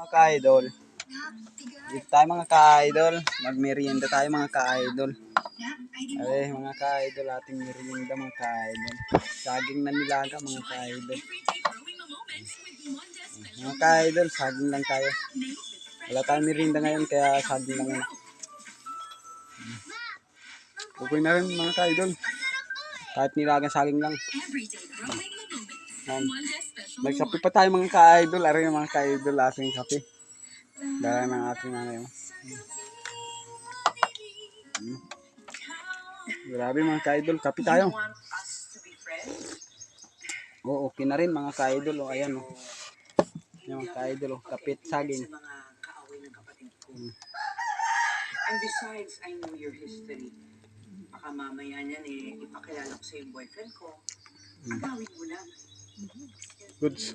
Mga ka-idol. Dito tayo mga ka-idol. Magmerienda tayo mga ka-idol. Ay, mga ka-idol, ating merienda mga ka-idol. Saging na nilaga mga ka-idol. Mga ka-idol, saging lang tayo. Wala tayong merienda ngayon kaya saging lang muna. Okay na rin mga ka-idol. Kahit nilagang saging lang. Nagkape pa tayo mga ka-idol. Aray mga ka-idol, ating kape. Dala ng ating nanay. Grabe mga ka-idol, kape tayo. Oo, okay na rin mga ka-idol. O, ayan o. Yung mga ka-idol, kapit saging. And besides, I know your history. Baka mamaya niyan ipakilala ko sa yung boyfriend ko. Agawin mo lang. Goods.